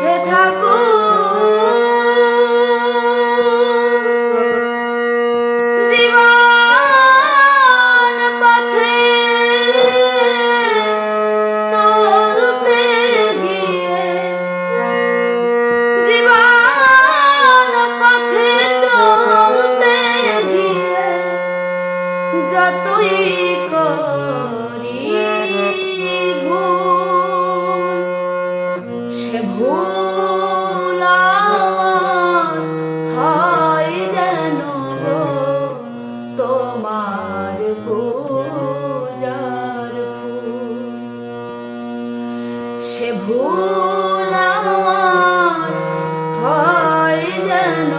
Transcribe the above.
হে ঠাকুর, জীবন পথে চলতে গিয়ে, জীবন পথে চলতে গিয়ে যতই করি ভুল, সে ভুল আমার হয় যেন গো তোমার পূজার ফুল। সে ভুল আমার হয় যেন